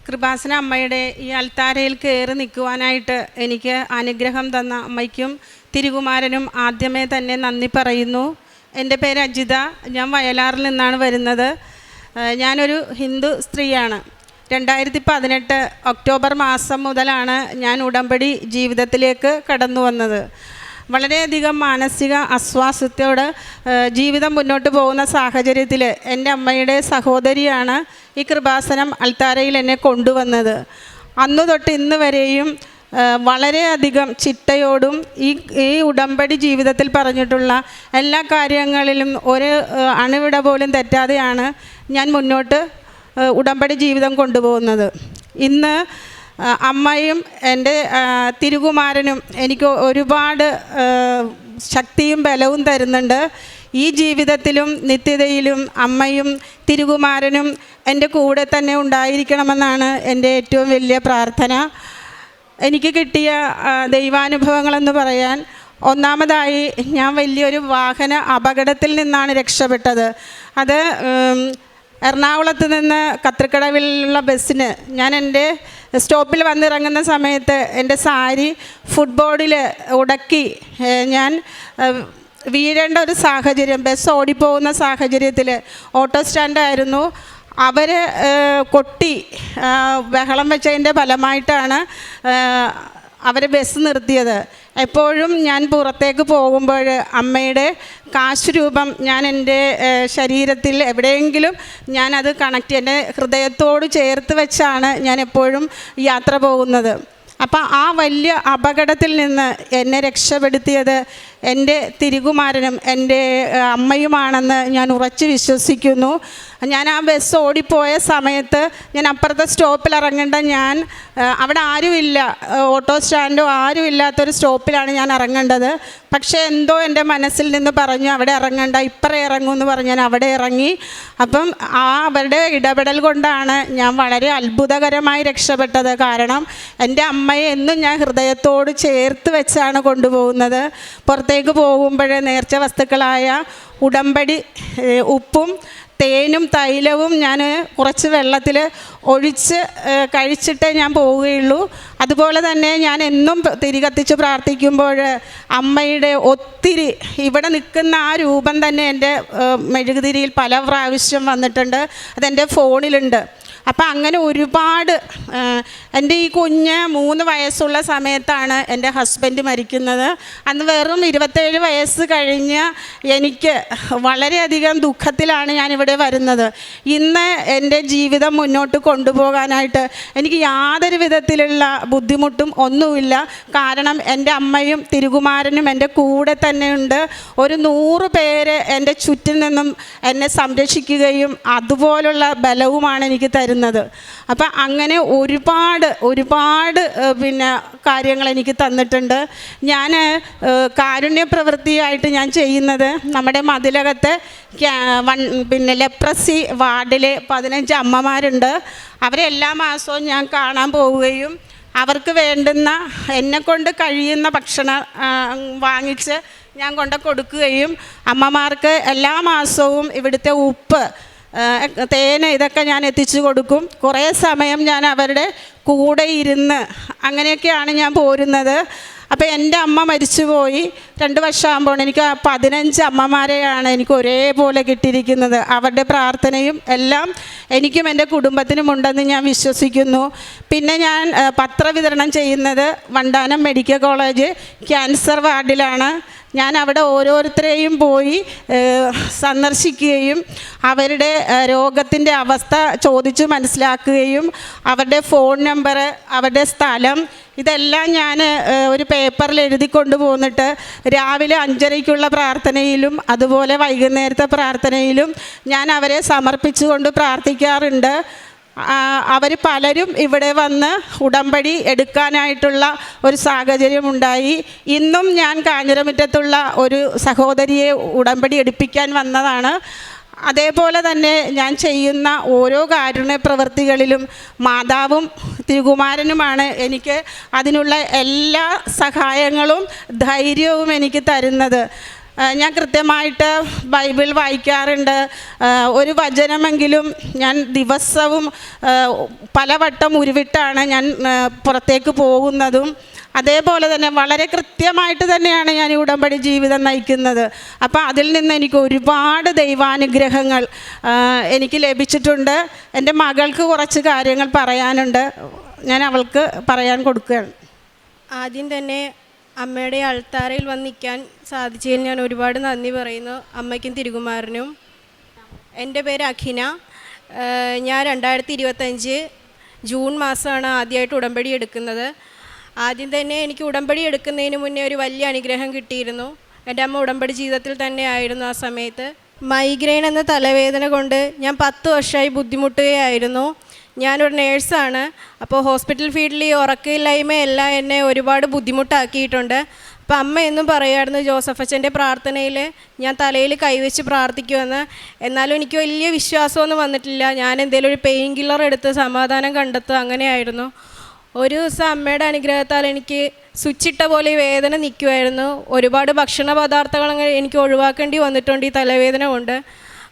കൃപാസന അമ്മയുടെ ഈ അൾത്താരയിൽ കയറി നിൽക്കുവാനായിട്ട് എനിക്ക് അനുഗ്രഹം തന്ന അമ്മയ്ക്കും തിരുകുമാരനും ആദ്യമേ തന്നെ നന്ദി പറയുന്നു. എൻ്റെ പേര് അജിത. ഞാൻ വയലാറിൽ നിന്നാണ് വരുന്നത്. ഞാനൊരു ഹിന്ദു സ്ത്രീയാണ്. 2018 ഒക്ടോബർ മാസം മുതലാണ് ഞാൻ ഉടമ്പടി ജീവിതത്തിലേക്ക് കടന്നു വന്നത്. വളരെയധികം മാനസിക അസ്വാസ്ഥ്യത്തോടെ ജീവിതം മുന്നോട്ട് പോകുന്ന സാഹചര്യത്തിൽ എൻ്റെ അമ്മയുടെ സഹോദരിയാണ് ഈ കൃപാസനം അൾത്താരയിൽ എന്നെ കൊണ്ടുവന്നത്. അന്നു തൊട്ട് ഇന്ന് വരെയും വളരെയധികം ചിട്ടയോടും ഈ ഉടമ്പടി ജീവിതത്തിൽ പറഞ്ഞിട്ടുള്ള എല്ലാ കാര്യങ്ങളിലും ഒരു അണുവിട പോലും തെറ്റാതെയാണ് ഞാൻ മുന്നോട്ട് ഉടമ്പടി ജീവിതം കൊണ്ടുപോകുന്നത്. ഇന്ന് അമ്മയും എൻ്റെ തിരുകുമാരനും എനിക്ക് ഒരുപാട് ശക്തിയും ബലവും തരുന്നുണ്ട്. ഈ ജീവിതത്തിലും നിത്യതയിലും അമ്മയും തിരുകുമാരനും എൻ്റെ കൂടെ തന്നെ ഉണ്ടായിരിക്കണമെന്നാണ് എൻ്റെ ഏറ്റവും വലിയ പ്രാർത്ഥന. എനിക്ക് കിട്ടിയ ദൈവാനുഭവങ്ങളെന്ന് പറയാൻ, ഒന്നാമതായി ഞാൻ വലിയൊരു വാഹന അപകടത്തിൽ നിന്നാണ് രക്ഷപ്പെട്ടത്. അത് എറണാകുളത്ത് നിന്ന് കത്രിക്കടവിലുള്ള ബസ്സിന് ഞാൻ എൻ്റെ സ്റ്റോപ്പിൽ വന്നിറങ്ങുന്ന സമയത്ത് എൻ്റെ സാരി ഫുട്ബോർഡിൽ ഉടക്കി ഞാൻ വീഴേണ്ട ഒരു സാഹചര്യം, ബസ് ഓടിപ്പോകുന്ന സാഹചര്യത്തിൽ ഓട്ടോ സ്റ്റാൻഡായിരുന്നു. അവർ കൊട്ടി ബഹളം വെച്ചതിൻ്റെ ഫലമായിട്ടാണ് അവർ ബസ് നിർത്തിയത്. എപ്പോഴും ഞാൻ പുറത്തേക്ക് പോകുമ്പോൾ അമ്മയുടെ കാശ് രൂപം ഞാൻ എൻ്റെ ശരീരത്തിൽ എവിടെയെങ്കിലും ഞാനത് കണക്ട് എൻ്റെ ഹൃദയത്തോട് ചേർത്ത് വെച്ചാണ് ഞാൻ എപ്പോഴും യാത്ര പോകുന്നത്. അപ്പം ആ വലിയ അപകടത്തിൽ നിന്ന് എന്നെ രക്ഷപ്പെടുത്തിയത് എൻ്റെ തിരുകുമാരനും എൻ്റെ അമ്മയുമാണെന്ന് ഞാൻ ഉറച്ചു വിശ്വസിക്കുന്നു. ഞാൻ ആ ബസ് ഓടിപ്പോയ സമയത്ത് ഞാൻ അപ്പുറത്തെ സ്റ്റോപ്പിൽ ഇറങ്ങേണ്ട, ഞാൻ അവിടെ ആരുമില്ല, ഓട്ടോ സ്റ്റാൻഡോ ആരും ഇല്ലാത്തൊരു സ്റ്റോപ്പിലാണ് ഞാൻ ഇറങ്ങേണ്ടത്. പക്ഷേ എന്തോ എൻ്റെ മനസ്സിൽ നിന്ന് പറഞ്ഞു അവിടെ ഇറങ്ങണ്ട, ഇപ്പറേ ഇറങ്ങുമെന്ന് പറഞ്ഞ് ഞാൻ അവിടെ ഇറങ്ങി. അപ്പം അവരുടെ ഇടപെടൽ കൊണ്ടാണ് ഞാൻ വളരെ അത്ഭുതകരമായി രക്ഷപ്പെട്ടത്. കാരണം എൻ്റെ അമ്മയെ എന്നും ഞാൻ ഹൃദയത്തോട് ചേർത്ത് വെച്ചാണ് കൊണ്ടുപോകുന്നത്. പുറത്തേക്ക് പോകുമ്പോൾ നേർച്ച വസ്തുക്കളായ ഉടമ്പടി ഉപ്പും തേനും തൈലവും ഞാൻ കുറച്ച് വെള്ളത്തിൽ ഒഴിച്ച് കഴിച്ചിട്ടേ ഞാൻ പോവുകയുള്ളൂ. അതുപോലെ തന്നെ ഞാൻ എന്നും തിരി കത്തിച്ച് പ്രാർത്ഥിക്കുമ്പോൾ അമ്മയുടെ ഒത്തിരി ഇവിടെ നിൽക്കുന്ന ആ രൂപം തന്നെ എൻ്റെ മെഴുകുതിരിയിൽ പല പ്രാവശ്യം വന്നിട്ടുണ്ട്. അതെൻ്റെ ഫോണിലുണ്ട്. അപ്പം അങ്ങനെ ഒരുപാട്, എൻ്റെ ഈ കുഞ്ഞ് 3 വയസ്സുള്ള സമയത്താണ് എൻ്റെ ഹസ്ബൻഡ് മരിക്കുന്നത്. അന്ന് വെറും 27 വയസ്സ് കഴിഞ്ഞ് എനിക്ക് വളരെയധികം ദുഃഖത്തിലാണ് ഞാനിവിടെ വരുന്നത്. ഇന്ന് എൻ്റെ ജീവിതം മുന്നോട്ട് കൊണ്ടുപോകാനായിട്ട് എനിക്ക് യാതൊരു വിധത്തിലുള്ള ബുദ്ധിമുട്ടും ഒന്നുമില്ല. കാരണം എൻ്റെ അമ്മയും തിരുകുമാരനും എൻ്റെ കൂടെ തന്നെയുണ്ട്. ഒരു 100 പേര് എൻ്റെ ചുറ്റിൽ നിന്നും എന്നെ സംരക്ഷിക്കുകയും അതുപോലുള്ള ബലവുമാണ് എനിക്ക് തരുന്നത്. അപ്പം അങ്ങനെ ഒരുപാട് കാര്യങ്ങൾ എനിക്ക് തന്നിട്ടുണ്ട്. ഞാൻ കാരുണ്യ പ്രവൃത്തിയായിട്ട് ഞാൻ ചെയ്യുന്നത് നമ്മുടെ മതിലകത്തെ ലെപ്രസി വാർഡിൽ 15 അമ്മമാരുണ്ട്. അവരെ എല്ലാ മാസവും ഞാൻ കാണാൻ പോവുകയും അവർക്ക് വേണ്ടുന്ന എന്നെക്കൊണ്ട് കഴിയുന്ന ഭക്ഷണം വാങ്ങിച്ച് ഞാൻ കൊണ്ട് കൊടുക്കുകയും അമ്മമാർക്ക് എല്ലാ മാസവും ഇവിടുത്തെ ഉപ്പ്, തേന് ഇതൊക്കെ ഞാൻ എത്തിച്ചു കൊടുക്കും. കുറേ സമയം ഞാൻ അവരുടെ കൂടെ ഇരുന്ന് അങ്ങനെയൊക്കെയാണ് ഞാൻ പോരുന്നത്. അപ്പോൾ എൻ്റെ അമ്മ മരിച്ചുപോയി 2 വർഷമാകുമ്പോൾ എനിക്ക് 15 അമ്മമാരെയാണ് എനിക്ക് ഒരേപോലെ കിട്ടിയിരിക്കുന്നത്. അവരുടെ പ്രാർത്ഥനയും എല്ലാം എനിക്കും എൻ്റെ കുടുംബത്തിനും ഉണ്ടെന്ന് ഞാൻ വിശ്വസിക്കുന്നു. പിന്നെ ഞാൻ പത്രവിതരണം ചെയ്യുന്നത് വണ്ടാനം മെഡിക്കൽ കോളേജ് ക്യാൻസർ വാർഡിലാണ്. ഞാൻ അവിടെ ഓരോരുത്തരെയും പോയി സന്ദർശിക്കുകയും അവരുടെ രോഗത്തിൻ്റെ അവസ്ഥ ചോദിച്ച് മനസ്സിലാക്കുകയും അവരുടെ ഫോൺ നമ്പർ, അവരുടെ സ്ഥലം ഇതെല്ലാം ഞാൻ ഒരു പേപ്പറിൽ എഴുതി കൊണ്ടുപോന്നിട്ട് രാവിലെ 5:30 പ്രാർത്ഥനയിലും അതുപോലെ വൈകുന്നേരത്തെ പ്രാർത്ഥനയിലും ഞാൻ അവരെ സമർപ്പിച്ചുകൊണ്ട് പ്രാർത്ഥിക്കാറുണ്ട്. അവർ പലരും ഇവിടെ വന്ന് ഉടമ്പടി എടുക്കാനായിട്ടുള്ള ഒരു സാഹചര്യമുണ്ടായി. ഇന്നും ഞാൻ കാഞ്ഞിരമുറ്റത്തുള്ള ഒരു സഹോദരിയെ ഉടമ്പടി എടുപ്പിക്കാൻ വന്നതാണ്. അതേപോലെ തന്നെ ഞാൻ ചെയ്യുന്ന ഓരോ കാരുണ്യ പ്രവൃത്തികളിലും മാതാവും തിരുകുമാരനുമാണ് എനിക്ക് അതിനുള്ള എല്ലാ സഹായങ്ങളും ധൈര്യവും എനിക്ക് തരുന്നത്. ഞാൻ കൃത്യമായിട്ട് ബൈബിൾ വായിക്കാറുണ്ട്. ഒരു വചനമെങ്കിലും ഞാൻ ദിവസവും പലവട്ടം ഉരുവിട്ടാണ് ഞാൻ പുറത്തേക്ക് പോകുന്നതും. അതേപോലെ തന്നെ വളരെ കൃത്യമായിട്ട് തന്നെയാണ് ഞാൻ ഈ ഉടമ്പടി ജീവിതം നയിക്കുന്നത്. അപ്പോൾ അതിൽ നിന്ന് എനിക്ക് ഒരുപാട് ദൈവാനുഗ്രഹങ്ങൾ എനിക്ക് ലഭിച്ചിട്ടുണ്ട്. എൻ്റെ മകൾക്ക് കുറച്ച് കാര്യങ്ങൾ പറയാനുണ്ട്, ഞാൻ അവൾക്ക് പറയാൻ കൊടുക്കുകയാണ്. ആദ്യം തന്നെ അമ്മയുടെ അൾത്താരയിൽ വന്ന് നിൽക്കാൻ സാധിച്ചതിൽ ഞാൻ ഒരുപാട് നന്ദി പറയുന്നു, അമ്മയ്ക്കും തിരുകുമാരനും. എൻ്റെ പേര് അഖിന. ഞാൻ 2025 ജൂൺ മാസമാണ് ആദ്യമായിട്ട് ഉടമ്പടി എടുക്കുന്നത്. ആദ്യം തന്നെ എനിക്ക് ഉടമ്പടി എടുക്കുന്നതിന് മുന്നേ ഒരു വലിയ അനുഗ്രഹം കിട്ടിയിരുന്നു. എൻ്റെ അമ്മ ഉടമ്പടി ജീവിതത്തിൽ തന്നെ ആയിരുന്നു ആ സമയത്ത്. മൈഗ്രെയിൻ എന്ന തലവേദന കൊണ്ട് ഞാൻ 10 വർഷമായി ബുദ്ധിമുട്ടുകയായിരുന്നു. ഞാനൊരു നേഴ്സാണ്. അപ്പോൾ ഹോസ്പിറ്റൽ ഫീൽഡിൽ ഈ ഉറക്കമില്ലായ്മയെല്ലാം എന്നെ ഒരുപാട് ബുദ്ധിമുട്ടാക്കിയിട്ടുണ്ട്. അപ്പോൾ അമ്മ എന്നും പറയുമായിരുന്നു ജോസഫച്ചൻ്റെ പ്രാർത്ഥനയിൽ ഞാൻ തലയിൽ കൈവച്ച് പ്രാർത്ഥിക്കുമെന്ന്. എന്നാലും എനിക്ക് വലിയ വിശ്വാസമൊന്നും വന്നിട്ടില്ല. ഞാൻ എന്തെങ്കിലും ഒരു പെയിൻ കില്ലർ എടുത്ത് സമാധാനം കണ്ടെത്തുക, അങ്ങനെയായിരുന്നു. ഒരു ദിവസം അമ്മയുടെ അനുഗ്രഹത്താൽ എനിക്ക് സ്വിച്ചിട്ട പോലെ ഈ വേദന നിൽക്കുമായിരുന്നു. ഒരുപാട് ഭക്ഷണ പദാർത്ഥങ്ങൾ എനിക്ക് ഒഴിവാക്കേണ്ടി വന്നിട്ടുണ്ട് ഈ തലവേദന കൊണ്ട്.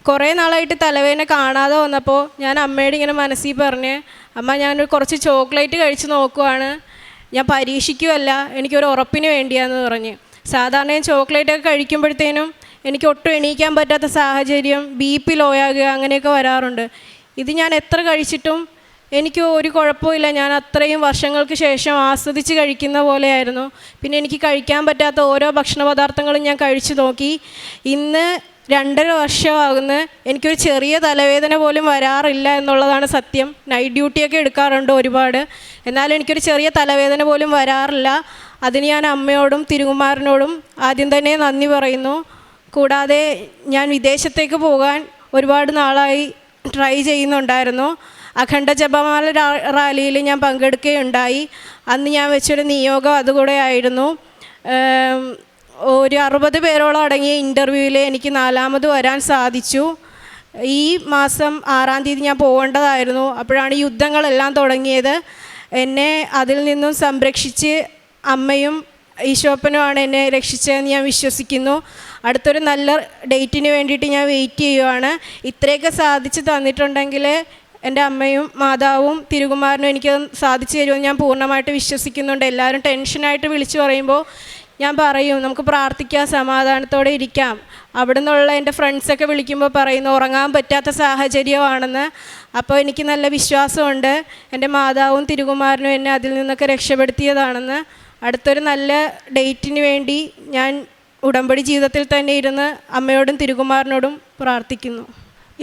കുറേ നാളായിട്ട് തലവേദന കാണാതെ വന്നപ്പോൾ ഞാൻ അമ്മയോട് ഇങ്ങനെ മനസ്സിൽ പറഞ്ഞ്, അമ്മ ഞാനൊരു കുറച്ച് ചോക്ലേറ്റ് കഴിച്ച് നോക്കുവാണ്, ഞാൻ പരീക്ഷിക്കുമല്ല, എനിക്കൊരു ഉറപ്പിന് വേണ്ടിയാണെന്ന് പറഞ്ഞ്. സാധാരണ ഞാൻ ചോക്ലേറ്റൊക്കെ കഴിക്കുമ്പോഴത്തേനും എനിക്ക് ഒട്ടും എണീക്കാൻ പറ്റാത്ത സാഹചര്യം, BP ലോ ആകുക, അങ്ങനെയൊക്കെ വരാറുണ്ട്. ഇത് ഞാൻ എത്ര കഴിച്ചിട്ടും എനിക്ക് ഒരു കുഴപ്പമില്ല. ഞാൻ അത്രയും വർഷങ്ങൾക്ക് ശേഷം ആസ്വദിച്ച് കഴിക്കുന്ന പോലെയായിരുന്നു. പിന്നെ എനിക്ക് കഴിക്കാൻ പറ്റാത്ത ഓരോ ഭക്ഷണ പദാർത്ഥങ്ങളും ഞാൻ കഴിച്ചു നോക്കി. ഇന്ന് 2.5 വർഷമാകുന്നു, എനിക്കൊരു ചെറിയ തലവേദന പോലും വരാറില്ല എന്നുള്ളതാണ് സത്യം. നൈറ്റ് ഡ്യൂട്ടിയൊക്കെ എടുക്കാറുണ്ട് ഒരുപാട്, എന്നാലും എനിക്കൊരു ചെറിയ തലവേദന പോലും വരാറില്ല. അതിന് ഞാൻ അമ്മയോടും തിരുകുമാരനോടും ആദ്യം തന്നെ നന്ദി പറയുന്നു. കൂടാതെ ഞാൻ വിദേശത്തേക്ക് പോകാൻ ഒരുപാട് നാളായി ട്രൈ ചെയ്യുന്നുണ്ടായിരുന്നു. അഖണ്ഡ ജപമാല റാലിയിൽ ഞാൻ പങ്കെടുക്കുകയുണ്ടായി. അന്ന് ഞാൻ വെച്ചൊരു നിയോഗം അതുകൂടെ ആയിരുന്നു. ഒരു 60 പേരോളം അടങ്ങിയ ഇൻ്റർവ്യൂവിൽ എനിക്ക് 4ാമത് വരാൻ സാധിച്ചു. ഈ മാസം 6-ാം തീയതി ഞാൻ പോകേണ്ടതായിരുന്നു. അപ്പോഴാണ് യുദ്ധങ്ങളെല്ലാം തുടങ്ങിയത്. എന്നെ അതിൽ നിന്നും സംരക്ഷിച്ച് അമ്മയും ഈശോപ്പനുമാണ് എന്നെ രക്ഷിച്ചതെന്ന് ഞാൻ വിശ്വസിക്കുന്നു. അടുത്തൊരു നല്ല ഡേറ്റിന് വേണ്ടിയിട്ട് ഞാൻ വെയിറ്റ് ചെയ്യുവാണ്. ഇത്രയൊക്കെ സാധിച്ച് തന്നിട്ടുണ്ടെങ്കിൽ എൻ്റെ അമ്മയും മാതാവും തിരുകുമാരനും എനിക്ക് സാധിച്ചു തരുമെന്ന് ഞാൻ പൂർണ്ണമായിട്ട് വിശ്വസിക്കുന്നുണ്ട്. എല്ലാവരും ടെൻഷനായിട്ട് വിളിച്ചു പറയുമ്പോൾ ഞാൻ പറയും, നമുക്ക് പ്രാർത്ഥിക്കാം, സമാധാനത്തോടെ ഇരിക്കാം. അവിടെ നിന്നുള്ള എൻ്റെ ഫ്രണ്ട്സൊക്കെ വിളിക്കുമ്പോൾ പറയുന്നു ഉറങ്ങാൻ പറ്റാത്ത സാഹചര്യമാണെന്ന്. അപ്പോൾ എനിക്ക് നല്ല വിശ്വാസമുണ്ട് എൻ്റെ മാതാവും തിരുകുമാരനും എന്നെ അതിൽ നിന്നൊക്കെ രക്ഷപ്പെടുത്തിയതാണെന്ന്. അടുത്തൊരു നല്ല ഡേറ്റിന് വേണ്ടി ഞാൻ ഉടമ്പടി ജീവിതത്തിൽ തന്നെ ഇരുന്ന് അമ്മയോടും തിരുകുമാരനോടും പ്രാർത്ഥിക്കുന്നു.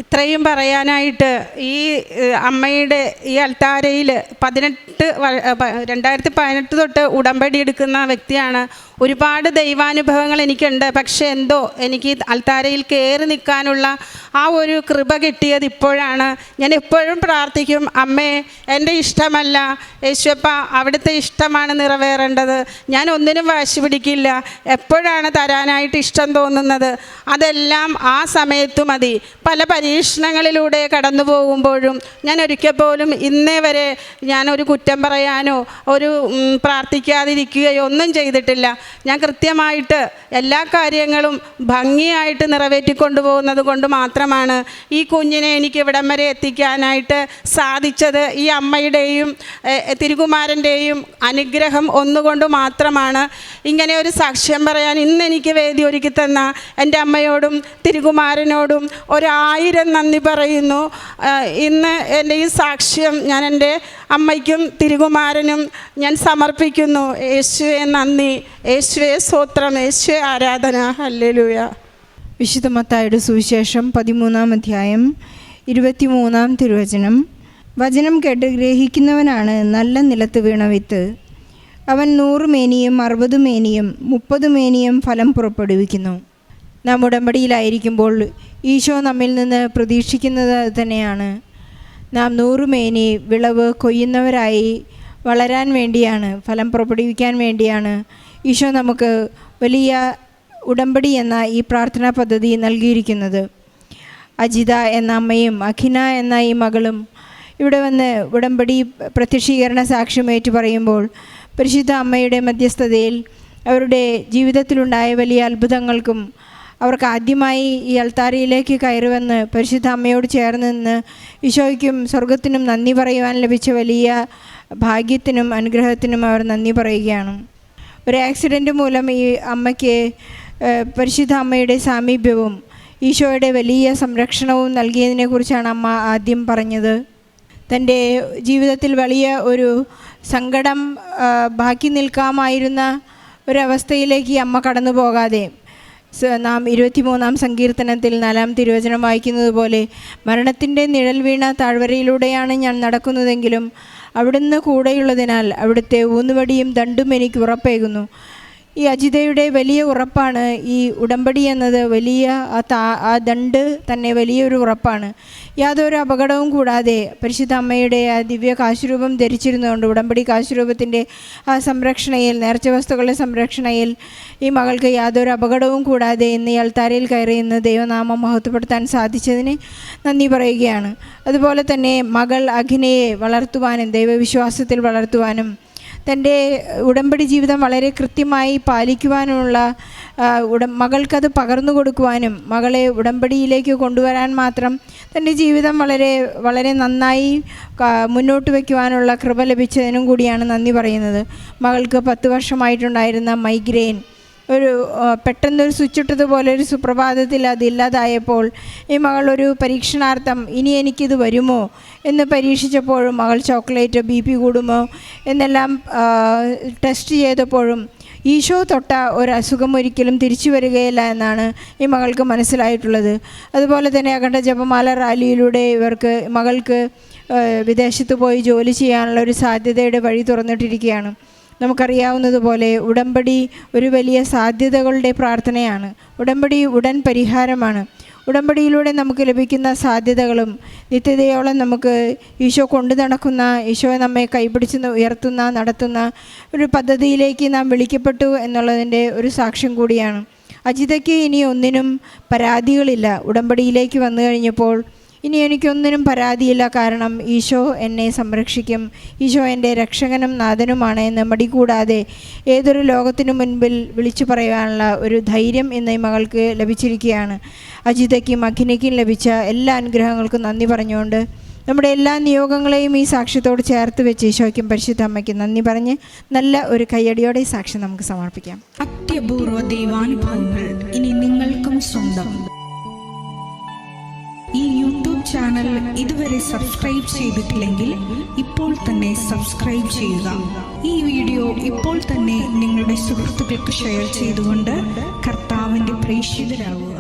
ഇത്രയും പറയാനായിട്ട് ഈ അമ്മയുടെ ഈ അൾത്താരയിൽ 2018 തൊട്ട് ഉടമ്പടി എടുക്കുന്ന വ്യക്തിയാണ്. ഒരുപാട് ദൈവാനുഭവങ്ങൾ എനിക്കുണ്ട്. പക്ഷേ എന്തോ എനിക്ക് അൾത്താരയിൽ കയറി നിൽക്കാനുള്ള ആ ഒരു കൃപ കിട്ടിയത് ഇപ്പോഴാണ്. ഞാൻ എപ്പോഴും പ്രാർത്ഥിക്കും, അമ്മേ എൻ്റെ ഇഷ്ടമല്ല യേശുവപ്പ, അവിടുത്തെ ഇഷ്ടമാണ് നിറവേറേണ്ടത്. ഞാൻ ഒന്നിനും വാശി പിടിക്കില്ല. എപ്പോഴാണ് തരാനായിട്ട് ഇഷ്ടം തോന്നുന്നത് അതെല്ലാം ആ സമയത്തു മതി. പല പരീക്ഷണങ്ങളിലൂടെ കടന്നു പോകുമ്പോഴും ഞാൻ ഒരിക്കൽ പോലും ഇന്നേ വരെ ഞാനൊരു കുറ്റം പറയാനോ ഒരു പ്രാർത്ഥിക്കാതിരിക്കുകയോ ഒന്നും ചെയ്തിട്ടില്ല. ഞാൻ കൃത്യമായിട്ട് എല്ലാ കാര്യങ്ങളും ഭംഗിയായിട്ട് നിറവേറ്റിക്കൊണ്ടു പോകുന്നത് കൊണ്ട് മാത്രമാണ് ഈ കുഞ്ഞിനെ എനിക്ക് ഇവിടം വരെ എത്തിക്കാനായിട്ട് സാധിച്ചത്. ഈ അമ്മയുടെയും തിരുകുമാരൻ്റെയും അനുഗ്രഹം ഒന്നുകൊണ്ട് മാത്രമാണ്. ഇങ്ങനെ ഒരു സാക്ഷ്യം പറയാൻ ഇന്ന് എനിക്ക് വേദി ഒരുക്കി തന്ന എൻ്റെ അമ്മയോടും തിരുകുമാരനോടും 1000 നന്ദി പറയുന്നു. ഇന്ന് എൻ്റെ ഈ സാക്ഷ്യം ഞാൻ എൻ്റെ അമ്മയ്ക്കും തിരുകുമാരനും ഞാൻ സമർപ്പിക്കുന്നു. യേശുവേ നന്ദി, യേശുവേ സ്തോത്രം, യേശുവേ ആരാധന. ഹല്ലേലൂയ. വിശുദ്ധ മത്തായിയുടെ സുവിശേഷം 13-ാം അധ്യായം 23-ാം തിരുവചനം. വചനം കേട്ട് ഗ്രഹിക്കുന്നവനാണ് നല്ല നിലത്ത് വീണ വിത്ത്. അവൻ 100 മേനിയും 60 മേനിയും 30 മേനിയും ഫലം പുറപ്പെടുവിക്കുന്നു. നാം ഉടമ്പടിയിലായിരിക്കുമ്പോൾ ഈശോ നമ്മിൽ നിന്ന് പ്രതീക്ഷിക്കുന്നത് തന്നെയാണ്. നാം 100 മേനി വിളവ് കൊയ്യുന്നവരായി വളരാൻ വേണ്ടിയാണ്, ഫലം പുറപ്പെടുവിക്കാൻ വേണ്ടിയാണ് ഈശോ നമുക്ക് വലിയ ഉടമ്പടി എന്ന ഈ പ്രാർത്ഥനാ പദ്ധതി നൽകിയിരിക്കുന്നത്. അജിത എന്ന അമ്മയും അഖിന എന്ന ഈ മകളും ഇവിടെ വന്ന് ഉടമ്പടി പ്രത്യക്ഷീകരണ സാക്ഷ്യമേറ്റു പറയുമ്പോൾ പരിശുദ്ധ അമ്മയുടെ മധ്യസ്ഥതയിൽ അവരുടെ ജീവിതത്തിലുണ്ടായ വലിയ അത്ഭുതങ്ങൾക്കും അവർക്ക് ആദ്യമായി ഈ അൾത്താരയിലേക്ക് കയറി വന്ന് പരിശുദ്ധ അമ്മയോട് ചേർന്ന് നിന്ന് ഈശോയ്ക്കും സ്വർഗത്തിനും നന്ദി പറയുവാൻ ലഭിച്ച വലിയ ഭാഗ്യത്തിനും അനുഗ്രഹത്തിനും അവർ നന്ദി പറയുകയാണ്. ഒരു ആക്സിഡൻറ്റ് മൂലം ഈ അമ്മയ്ക്ക് പരിശുദ്ധ അമ്മയുടെ സാമീപ്യവും ഈശോയുടെ വലിയ സംരക്ഷണവും നൽകിയതിനെക്കുറിച്ചാണ് അമ്മ ആദ്യം പറഞ്ഞത്. തൻ്റെ ജീവിതത്തിൽ വലിയ ഒരു സങ്കടം ബാക്കി നിൽക്കാമായിരുന്ന ഒരവസ്ഥയിലേക്ക് ഈ അമ്മ കടന്നു പോകാതെ നാം 23-ാം സങ്കീർത്തനത്തിൽ 4-ാം തിരുവചനം വായിക്കുന്നത് പോലെ മരണത്തിൻ്റെ നിഴൽ വീണ താഴ്വരയിലൂടെയാണ് ഞാൻ നടക്കുന്നതെങ്കിലും അവിടുന്ന് കൂടെയുള്ളതിനാൽ അവിടുത്തെ ഊന്നുവടിയും ദണ്ടും എനിക്ക് ഉറപ്പേകുന്നു. ഈ അജിതയുടെ വലിയ ഉറപ്പാണ് ഈ ഉടമ്പടി എന്നത്. വലിയ ആ ദണ്ട് തന്നെ വലിയൊരു ഉറപ്പാണ്. യാതൊരു അപകടവും കൂടാതെ പരിശുദ്ധ അമ്മയുടെ ആ ദിവ്യ കാശുരൂപം ധരിച്ചിരുന്നുകൊണ്ട് ഉടമ്പടി കാശുരൂപത്തിൻ്റെ ആ സംരക്ഷണയിൽ, നേർച്ച വസ്തുക്കളുടെ സംരക്ഷണയിൽ ഈ മകൾക്ക് യാതൊരു അപകടവും കൂടാതെ ഇന്ന് ഈ അൾത്താരയിൽ കയറി ഇന്ന് ദൈവനാമം മഹത്വപ്പെടുത്താൻ സാധിച്ചതിന് നന്ദി പറയുകയാണ്. അതുപോലെ തന്നെ മകൾ അഖിനയെ വളർത്തുവാനും ദൈവവിശ്വാസത്തിൽ വളർത്തുവാനും തൻ്റെ ഉടമ്പടി ജീവിതം വളരെ കൃത്യമായി പാലിക്കുവാനുമുള്ള മകൾക്കത് പകർന്നു കൊടുക്കുവാനും മകളെ ഉടമ്പടിയിലേക്ക് കൊണ്ടുവരാൻ മാത്രം തൻ്റെ ജീവിതം വളരെ വളരെ നന്നായി മുന്നോട്ട് വയ്ക്കുവാനുള്ള കൃപ ലഭിച്ചതിനും കൂടിയാണ് നന്ദി പറയുന്നത്. മകൾക്ക് 10 വർഷമായിട്ടുണ്ടായിരുന്ന മൈഗ്രെയിൻ പെട്ടെന്നൊരു സ്വിച്ചിട്ടതുപോലെ ഒരു സുപ്രഭാതത്തിൽ അതില്ലാതായപ്പോൾ ഈ മകൾ ഒരു പരീക്ഷണാർത്ഥം ഇനി എനിക്കിത് വരുമോ എന്ന് പരീക്ഷിച്ചപ്പോഴും മകൾ ചോക്ലേറ്റ് BP കൂടുമോ എന്നെല്ലാം ടെസ്റ്റ് ചെയ്തപ്പോഴും ഈശോ തൊട്ട ഒരു അസുഖം ഒരിക്കലും തിരിച്ചു വരികയില്ല എന്നാണ് ഈ മകൾക്ക് മനസ്സിലായിട്ടുള്ളത്. അതുപോലെ തന്നെ അഖണ്ഡ ജപമാല റാലിയിലൂടെ മകൾക്ക് വിദേശത്ത് പോയി ജോലി ചെയ്യാനുള്ള ഒരു സാധ്യതയുടെ വഴി തുറന്നിട്ടിരിക്കുകയാണ്. നമുക്കറിയാവുന്നതുപോലെ ഉടമ്പടി ഒരു വലിയ സാധ്യതകളുടെ പ്രാർത്ഥനയാണ്. ഉടമ്പടി ഉടൻ പരിഹാരമാണ്. ഉടമ്പടിയിലൂടെ നമുക്ക് ലഭിക്കുന്ന സാധ്യതകളും നിത്യതയോളം നമുക്ക് ഈശോ കൊണ്ടു നടക്കുന്ന, ഈശോ നമ്മെ കൈപിടിച്ച് ഉയർത്തുന്ന, നടത്തുന്ന ഒരു പദ്ധതിയിലേക്ക് നാം വിളിക്കപ്പെട്ടു എന്നുള്ളതിൻ്റെ ഒരു സാക്ഷ്യം കൂടിയാണ്. അജിതയ്ക്ക് ഇനി ഒന്നിനും പരാതികളില്ല. ഉടമ്പടിയിലേക്ക് വന്നു കഴിഞ്ഞപ്പോൾ ഇനി എനിക്കൊന്നിനും പരാതിയില്ല. കാരണം ഈശോ എന്നെ സംരക്ഷിക്കും, ഈശോ എൻ്റെ രക്ഷകനും നാഥനുമാണ് എന്ന് മടികൂടാതെ ഏതൊരു ലോകത്തിനു മുൻപിൽ വിളിച്ചു പറയാനുള്ള ഒരു ധൈര്യം ഇന്ന് ഈ മകൾക്ക് ലഭിച്ചിരിക്കുകയാണ്. അജിതയ്ക്കും അഖിനയ്ക്കും ലഭിച്ച എല്ലാ അനുഗ്രഹങ്ങൾക്കും നന്ദി പറഞ്ഞുകൊണ്ട് നമ്മുടെ എല്ലാ നിയോഗങ്ങളെയും ഈ സാക്ഷ്യത്തോട് ചേർത്ത് വെച്ച് ഈശോയ്ക്കും പരിശുദ്ധ അമ്മയ്ക്കും നന്ദി പറഞ്ഞ് നല്ല ഒരു കയ്യടിയോടെ ഈ സാക്ഷ്യം നമുക്ക് സമർപ്പിക്കാം. അത്യപൂർവ ദൈവാനുഭവങ്ങൾ ഇനി നിങ്ങൾക്കും സ്വന്തം. ഈ യൂട്യൂബ് ചാനൽ ഇതുവരെ സബ്സ്ക്രൈബ് ചെയ്തിട്ടില്ലെങ്കിൽ ഇപ്പോൾ തന്നെ സബ്സ്ക്രൈബ് ചെയ്യുക. ഈ വീഡിയോ ഇപ്പോൾ തന്നെ നിങ്ങളുടെ സുഹൃത്തുക്കൾക്ക് ഷെയർ ചെയ്തുകൊണ്ട് കർത്താവിൻ്റെ പ്രേക്ഷിതരാകുക.